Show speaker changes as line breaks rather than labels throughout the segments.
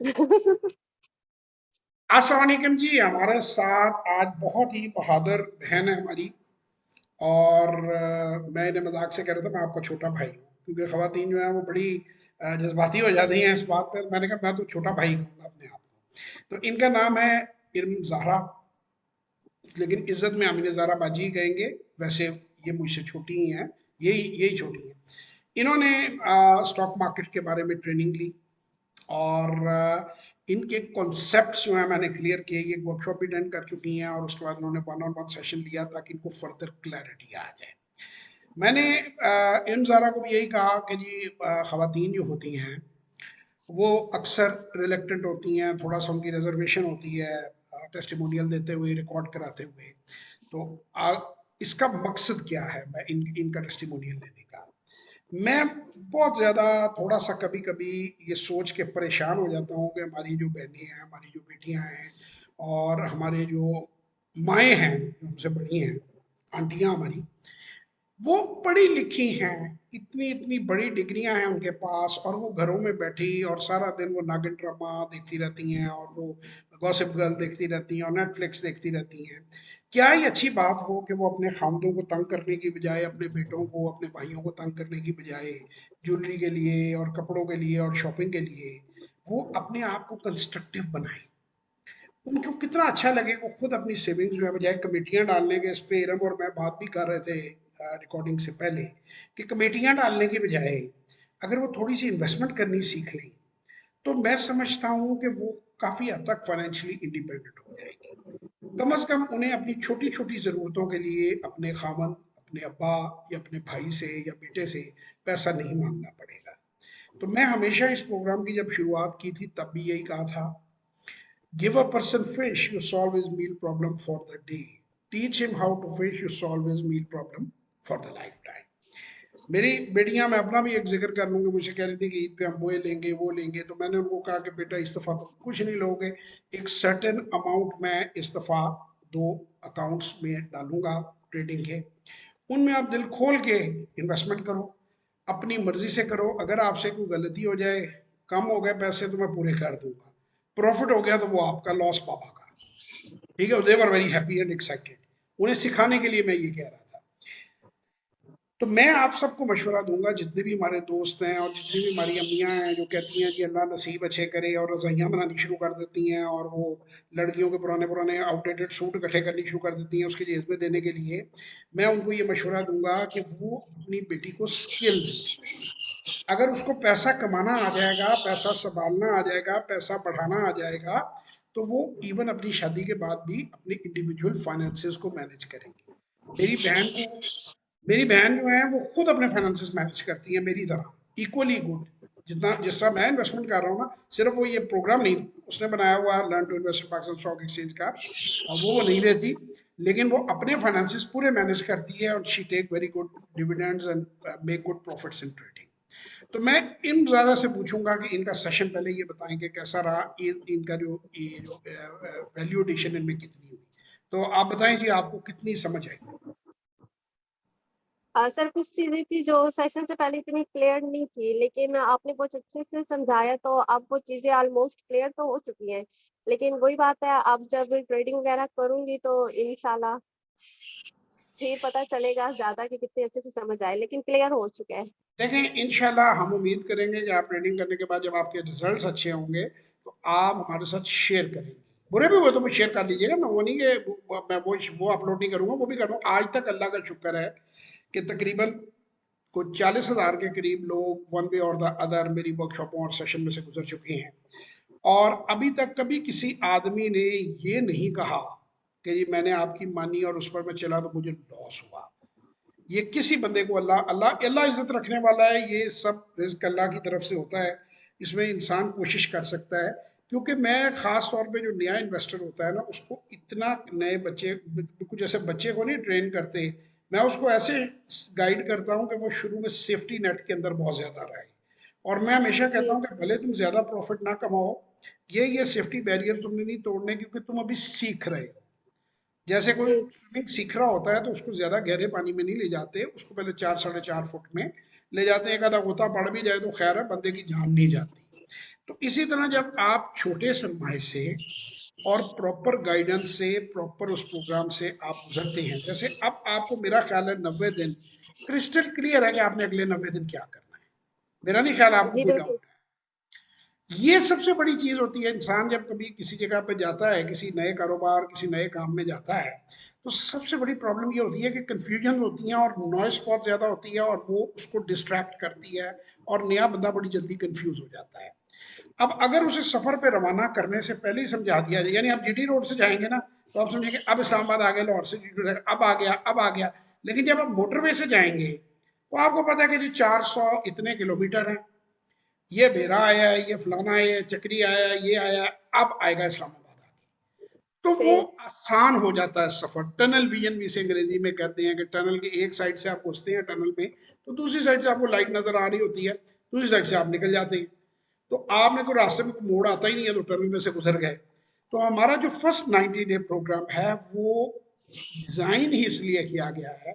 अस्सलाम वालेकुम जी। हमारे साथ आज बहुत ही बहादुर बहन है हमारी। और मैं इन्हें मजाक से कह रहा था मैं आपका छोटा भाई हूँ, क्योंकि खवातीन जो है वो बड़ी जज्बाती हो जाती हैं इस बात पर। मैंने कहा मैं तो छोटा भाई कहूँगा अपने आप को। तो इनका नाम है इल्म ज़हरा, लेकिन इज्जत में अमीन ज़हरा बाजी ही कहेंगे। वैसे ये मुझसे छोटी ही हैं, यही यही छोटी हैं। इन्होंने स्टॉक मार्केट के बारे में ट्रेनिंग ली, और इनके कॉन्सेप्ट्स जो है मैंने क्लियर किए। ये वर्कशॉप भी अटेंड कर चुकी हैं, और उसके बाद उन्होंने वन ऑन वन सेशन लिया ताकि इनको फर्दर क्लैरिटी आ जाए। मैंने इन ज़ारा को भी यही कहा कि जी ख़वातीन जो होती हैं वो अक्सर रिलेक्टेंट होती हैं, थोड़ा सा उनकी रिजर्वेशन होती है टेस्टिमोनियल देते हुए, रिकॉर्ड कराते हुए। तो इसका मकसद क्या है मैं इनका टेस्टिमोनियल लेने का। मैं बहुत ज़्यादा थोड़ा सा कभी कभी ये सोच के परेशान हो जाता हूँ कि हमारी जो बहनें हैं, हमारी जो बेटियां हैं, और हमारे जो माएँ हैं जो हमसे बड़ी हैं, आंटियां हमारी, वो पढ़ी लिखी हैं, इतनी इतनी बड़ी डिग्रियां हैं उनके पास, और वो घरों में बैठी और सारा दिन वो नागिन ड्रामा देखती रहती हैं, और वो गॉसिप गर्ल देखती रहती हैं, और नेटफ्लिक्स देखती रहती हैं। क्या ये अच्छी बात हो कि वो अपने खामदों को तंग करने की बजाय, अपने बेटों को, अपने भाइयों को तंग करने की बजाय, ज्वेलरी के लिए और कपड़ों के लिए और शॉपिंग के लिए वो अपने आप को कंस्ट्रक्टिव बनाए। उनको कितना अच्छा लगे वो खुद अपनी सेविंग्स जो है, बजाय कमेटियां डालने के। इस पे इरम और मैं बात भी कर रहे थे रिकॉर्डिंग से पहले, कि कमेटियां डालने के बजाय अगर वो थोड़ी सी इन्वेस्टमेंट करनी सीख लें, तो मैं समझता हूँ कि वो काफ़ी हद तक फाइनेंशियली इंडिपेंडेंट हो जाएगी। कम अज़ कम उन्हें अपनी छोटी छोटी ज़रूरतों के लिए अपने खामन, अपने अब्बा या अपने भाई से या बेटे से पैसा नहीं मांगना पड़ेगा। तो मैं हमेशा इस प्रोग्राम की जब शुरुआत की थी तब भी यही कहा था, give a person fish, you solve his meal problem for the day. Teach him how to fish, you solve his meal problem for the lifetime. मेरी बेटियां, मैं अपना भी एक जिक्र कर लूंगी, मुझे कह रही थी कि ईद पे हम वो लेंगे वो लेंगे। तो मैंने उनको कहा कि बेटा इस दफ़ा तो कुछ नहीं लोगे, एक सर्टेन अमाउंट मैं इस दफ़ा दो अकाउंट्स में डालूंगा ट्रेडिंग के, उनमें आप दिल खोल के इन्वेस्टमेंट करो, अपनी मर्जी से करो। अगर आपसे कोई गलती हो जाए, कम हो गए पैसे, तो मैं पूरे कर दूंगा। प्रॉफिट हो गया तो वो आपका, लॉस पापा का। ठीक है, they were very happy and excited. उन्हें सिखाने के लिए मैं ये कह रहा था। तो मैं आप सबको मशवरा दूंगा, जितने भी हमारे दोस्त हैं और जितनी भी हमारी अम्मियाँ हैं जो कहती हैं कि अल्लाह नसीब अच्छे करे, और रज़ाइयाँ बनानी शुरू कर देती हैं, और वो लड़कियों के पुराने पुराने आउटडेटेड सूट इकट्ठे करनी शुरू कर देती हैं उसके जेब में देने के लिए, मैं उनको ये मशवरा दूंगा कि वो अपनी बेटी को स्किल दें। अगर उसको पैसा कमाना आ जाएगा, पैसा संभालना आ जाएगा, पैसा बढ़ाना आ जाएगा, तो वो इवन अपनी शादी के बाद भी अपने इंडिविजुअल फाइनेंसेस को मैनेज करेंगी। मेरी बहन को, मेरी बहन जो है वो खुद अपने फाइनेंसेस मैनेज करती है मेरी तरह, इक्वली गुड। जितना जिस तरह मैं इन्वेस्टमेंट कर रहा हूँ ना, सिर्फ वो ये प्रोग्राम नहीं उसने बनाया हुआ learn to invest Pakistan stock exchange का, वो नहीं देती, लेकिन वो अपने फाइनेंसेस पूरे मैनेज करती है, और she take very good dividends and make good profits in trading. तो मैं इन ज़्यादा से पूछूंगा कि इनका सेशन पहले ये बताएंगे कैसा रहा, इनका जो ये जो वैल्यू एडिशन इनमें कितनी हुई। तो आप बताएं जी, आपको कितनी समझ आई।
सर कुछ चीजें थी जो सेशन से पहले इतनी क्लियर नहीं थी, लेकिन आपने बहुत अच्छे से समझाया, तो अब वो चीजें ऑलमोस्ट क्लियर तो हो चुकी हैं। लेकिन वही बात है, अब जब ट्रेडिंग वगैरह करूंगी तो इंशाल्लाह फिर पता चलेगा ज्यादा कि कितने अच्छे से समझ आए, लेकिन क्लियर हो चुका है।
देखें, इंशाल्लाह हम उम्मीद करेंगे कि आप ट्रेनिंग करने के बाद जब आपके रिजल्ट्स अच्छे होंगे तो आप हमारे साथ शेयर करेंगे। बुरे भी हुए तो शेयर कर लीजिएगा, मैं वो नहीं कि मैं वो अपलोड नहीं करूंगा, वो भी करूँगा। आज तक अल्लाह का शुक्र है कि तकरीबन कुछ 40,000 के करीब लोग वन वे और द अदर मेरी वर्कशॉपों और सेशन में से गुजर चुके हैं, और अभी तक कभी किसी आदमी ने ये नहीं कहा कि जी मैंने आपकी मानी और उस पर मैं चला तो मुझे लॉस हुआ। ये किसी बंदे को, अल्लाह अल्लाह अल्लाह इज्जत रखने वाला है, ये सब रिज्क अल्लाह की तरफ से होता है। इसमें इंसान कोशिश कर सकता है, क्योंकि मैं ख़ास तौर पे जो नया इन्वेस्टर होता है ना, उसको इतना नए बच्चे, कुछ जैसे बच्चे को नहीं ट्रेन करते, मैं उसको ऐसे गाइड करता हूँ कि वो शुरू में सेफ्टी नेट के अंदर बहुत ज़्यादा रहे। और मैं हमेशा कहता
जी।
हूँ कि भले तुम ज़्यादा प्रॉफिट ना कमाओ, ये सेफ्टी बैरियर तुमने नहीं तोड़ने, क्योंकि तुम अभी सीख रहे हो। जैसे कोई
जी।
स्विमिंग सीख रहा होता है तो उसको ज्यादा गहरे पानी में नहीं ले जाते, उसको पहले 4 साढ़े 4 फुट में ले जाते हैं। एक आधा गोता पड़ भी जाए तो खैर है, बंदे की जान नहीं जाती। तो इसी तरह जब आप छोटे सरमाए से और प्रॉपर गाइडेंस से, प्रॉपर उस प्रोग्राम से आप गुजरते हैं, जैसे अब आपको मेरा ख्याल है 90 दिन क्रिस्टल क्लियर है कि आपने अगले 90 दिन क्या करना है। मेरा नहीं ख्याल आपको
जी
कोई
बिल्कुल।
डाउट है। ये सबसे बड़ी चीज होती है, इंसान जब कभी किसी जगह पे जाता है, किसी नए कारोबार, किसी नए काम में जाता है, तो सबसे बड़ी प्रॉब्लम ये होती है कि कंफ्यूजन होती है और नॉइस बहुत ज्यादा होती है और वो उसको डिस्ट्रैक्ट करती है और नया बंदा बड़ी जल्दी कंफ्यूज हो जाता है। अब अगर उसे सफर पे रवाना करने से पहले ही समझा दिया जाए, यानी आप जीटी रोड से जाएंगे ना, तो आप समझेंगे अब इस्लामाबाद आ गए, लाहौर से जीटी रोड अब आ गया, अब आ गया। लेकिन जब आप मोटरवे से जाएंगे तो आपको पता है कि जी 400 इतने किलोमीटर है, ये बेरा आया है, ये फलाना आया है, चक्री आया है, ये आया है, अब आएगा इस्लामाबाद आगे। तो वो
जी
आसान हो जाता है सफर। टनल विजन भी से अंग्रेजी में कहते हैं कि टनल की एक साइड से आप घुसते हैं टनल में, तो दूसरी साइड से आपको लाइट नजर आ रही होती है, दूसरी साइड से आप निकल जाते हैं। तो आपने कोई रास्ते में कोई मोड़ आता ही नहीं है तो टनल में से गुजर गए। तो हमारा जो फर्स्ट 90 डे प्रोग्राम है वो डिजाइन ही इसलिए किया गया है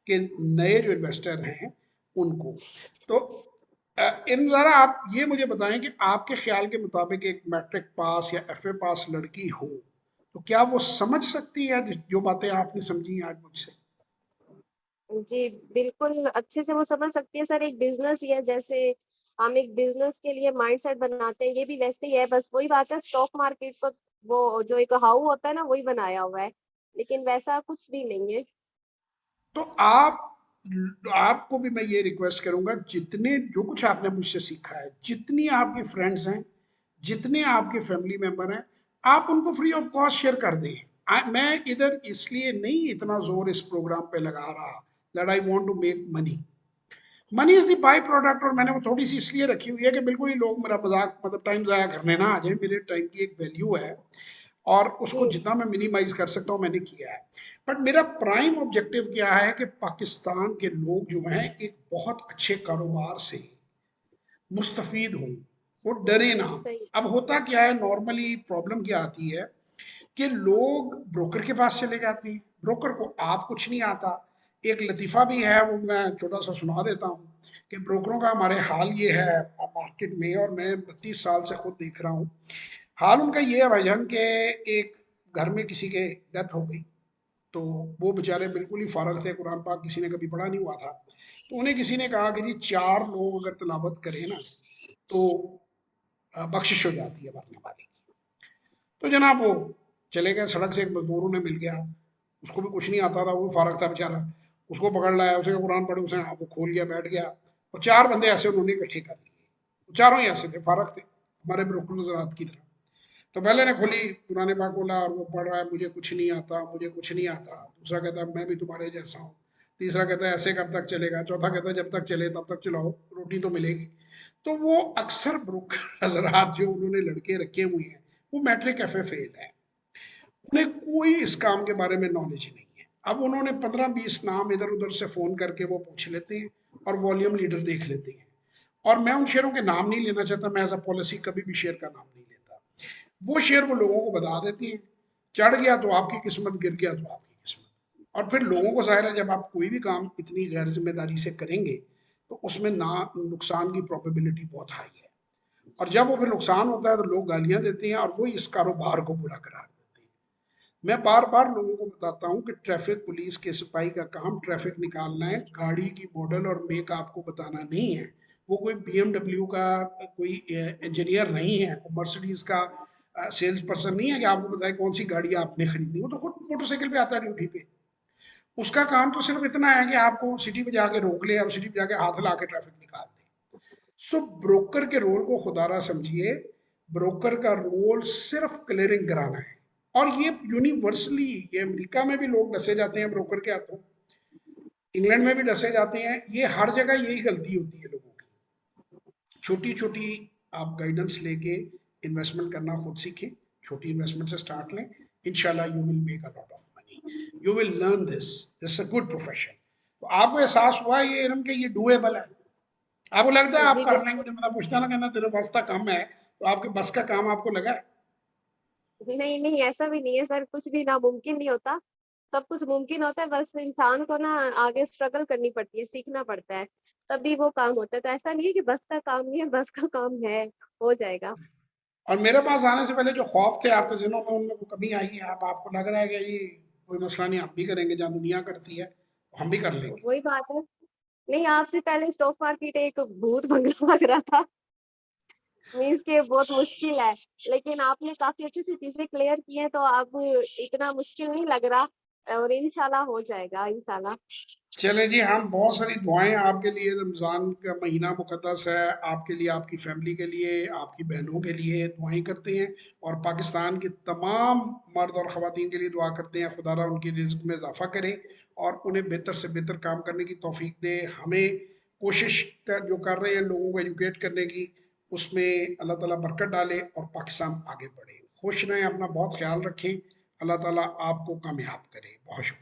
कि नए जो इन्वेस्टर हैं उनको। तो इन जरा आप ये मुझे बताएं कि आपके ख्याल के मुताबिक एक मैट्रिक पास या एफए पास लड़की हो तो क्या वो समझ सकती है जो बातें आपने समझी आज मुझसे?
जी बिल्कुल अच्छे से वो समझ सकती है सर। एक बिजनेस ही है, जैसे हम एक बिजनेस के लिए माइंडसेट बनाते हैं, ये भी वैसे ही है। बस वही बात है, स्टॉक मार्केट को वो जो एक हाउ होता है ना, वही बनाया हुआ है, लेकिन वैसा कुछ भी नहीं है।
तो आपको भी मैं ये रिक्वेस्ट करूंगा, जितने जो कुछ आपने मुझसे सीखा है, जितनी आपकी फ्रेंड्स हैं, जितने आपके फैमिली मेंबर हैं, आप उनको फ्री ऑफ कॉस्ट शेयर कर दें। मैं इधर इसलिए नहीं इतना जोर इस प्रोग्राम पे लगा रहा that I want to make money. Money is the byproduct, और मैंने वो थोड़ी सी इसलिए रखी हुई है कि बिल्कुल ही लोग मेरा मजाक मतलब टाइम ज़ाया करने ना आ जाए। मेरे टाइम की एक वैल्यू है और उसको
जी
जितना मैं मिनिमाइज कर सकता हूँ मैंने किया है। बट मेरा प्राइम ऑब्जेक्टिव क्या है कि पाकिस्तान के लोग जो हैं एक बहुत अच्छे कारोबार से मुस्तफीद हों, वो डरे ना।
सही।
अब होता क्या है, नॉर्मली प्रॉब्लम क्या आती है कि लोग ब्रोकर के पास चले जाते हैं, ब्रोकर को आप कुछ नहीं आता। एक लतीफ़ा भी है, वो मैं छोटा सा सुना देता हूँ कि ब्रोकरों का हमारे हाल ये है मार्केट में, और मैं 32 साल से खुद देख रहा हूँ। हाल उनका ये है भाईजान के एक घर में किसी के डेथ हो गई, तो वो बेचारे बिल्कुल ही फारग थे, कुरान पाक किसी ने कभी पढ़ा नहीं हुआ था। तो उन्हें किसी ने कहा कि जी 4 लोग अगर तिलावत करें ना तो बख्शिश हो जाती है मरने वाले की। तो जनाब वो चले गए, सड़क से एक मजदूर उन्हें मिल गया, उसको भी कुछ नहीं आता था, वो भी फारग था बेचारा। उसको पकड़ लाया, उसे कुरान पढ़े, उसने वो खोल गया, बैठ गया। और 4 बंदे ऐसे उन्होंने इकट्ठे कर लिए, चारों ही ऐसे थे, फारग थे, हमारे बिल्कुल ज़रात की तरह। तो पहले ने खोली पुराने पाक बोला और वो पढ़ रहा है, मुझे कुछ नहीं आता, मुझे कुछ नहीं आता। दूसरा कहता है मैं भी तुम्हारे जैसा हूँ। तीसरा कहता है ऐसे कब तक चलेगा। चौथा कहता है जब तक चले तब तक चलाओ, रोटी तो मिलेगी। तो वो अक्सर ब्रोकर हजरात जो उन्होंने लड़के रखे हुए हैं वो मैट्रिक एफ फेल है, उन्हें कोई इस काम के बारे में नॉलेज ही नहीं है। अब उन्होंने 15-20 नाम इधर उधर से फोन करके वो पूछ लेते हैं और वॉल्यूम लीडर देख लेते हैं। और मैं उन शेयरों के नाम नहीं लेना चाहता, मैं एज अ पॉलिसी कभी भी शेयर का नाम नहीं लेता। वो शेयर वो लोगों को बता देती हैं, चढ़ गया तो आपकी किस्मत, गिर गया तो आपकी किस्मत। और फिर लोगों को जाहिर है जब आप कोई भी काम इतनी गैर जिम्मेदारी से करेंगे तो उसमें ना नुकसान की प्रोबेबिलिटी बहुत हाई है। और जब वो फिर नुकसान होता है तो लोग गालियां देते हैं और वो इस कारोबार को बुरा करार देते हैं। मैं बार बार लोगों को बताता हूँ कि ट्रैफिक पुलिस के सिपाही का काम ट्रैफिक निकालना है, गाड़ी की मॉडल और मेक आपको बताना नहीं है। वो कोई बीएमडब्ल्यू का कोई इंजीनियर नहीं है, मर्सिडीज का सेल्स पर्सन नहीं है कि आपको बताए कौन सी गाड़ी आपने खरीदनी। वो तो खुद मोटरसाइकिल पे आता है ड्यूटी पे। उसका काम तो सिर्फ इतना है कि आपको सिटी पे जाके रोक ले और सिटी पे जाके हाथ ला के ट्रैफिक निकाल दे। सो ब्रोकर के रोल को खुदारा समझिए, ब्रोकर का रोल सिर्फ क्लियरिंग कराना है। और ये यूनिवर्सली, ये अमेरिका में भी लोग डसे जाते हैं ब्रोकर के हाथों, इंग्लैंड में भी डसे जाते हैं, ये हर जगह यही गलती होती है लोगों की। छोटी छोटी आप गाइडेंस लेके इन्वेस्टमेंट करना खुद सीखें, छोटी इन्वेस्टमेंट से स्टार्ट लें, इंशाल्लाह you will make a lot of money, you will learn this, this a good profession. तो आपको एहसास हुआ ये इल्म के ये डूएबल है? आपको लगता है आप
जी
कर लेंगे?
बिल्कुल।
जब मैं पूछता ना कहना तेरे बस का काम है, तो आपके बस का काम आपको लगा है?
नहीं नहीं, ऐसा भी नहीं है सर, कुछ भी नामुमकिन नहीं होता। सब कुछ मुमकिन होता है, बस इंसान को ना आगे स्ट्रगल करनी पड़ती है, सीखना पड़ता है, तभी वो काम होता है। तो ऐसा नहीं है कि बस का काम नहीं है, बस का काम है, हो जाएगा।
और मेरे पास आने से पहले जो खौफ थे आपके ज़हनों में, उनमें कोई कमी आई है? आप आपको लग रहा है कि ये कोई मसला नहीं, हम भी करेंगे, जहाँ दुनिया करती है, हम भी कर लेंगे?
वही बात है। नहीं, आपसे पहले स्टॉक मार्केट एक भूत बंगला लग रहा था, मीन्स कि बहुत मुश्किल है, लेकिन आपने काफ़ी अच्छे से चीज़ें क्लियर की हैं, तो अब इतना मुश्किल नहीं लग रहा और इंशाल्लाह हो जाएगा, इंशाल्लाह।
चले जी, हम बहुत सारी दुआएं आपके लिए, रमज़ान का महीना मुक़द्दस है, आपके लिए, आपकी फैमिली के लिए, आपकी बहनों के लिए दुआएं करते हैं, और पाकिस्तान के तमाम मर्द और ख़वातीन के लिए दुआ करते हैं, खुदा उनकी रिज़्क़ में इजाफ़ा करे और उन्हें बेहतर से बेहतर काम करने की तौफीक दे। हमें कोशिश कर जो कर रहे हैं लोगों को एजुकेट करने की, उसमें अल्लाह ताला बरकत डाले और पाकिस्तान आगे बढ़े। खुश रहें, अपना बहुत ख्याल रखें, अल्लाह ताला आपको कामयाब करे। बहुत शुक्रिया।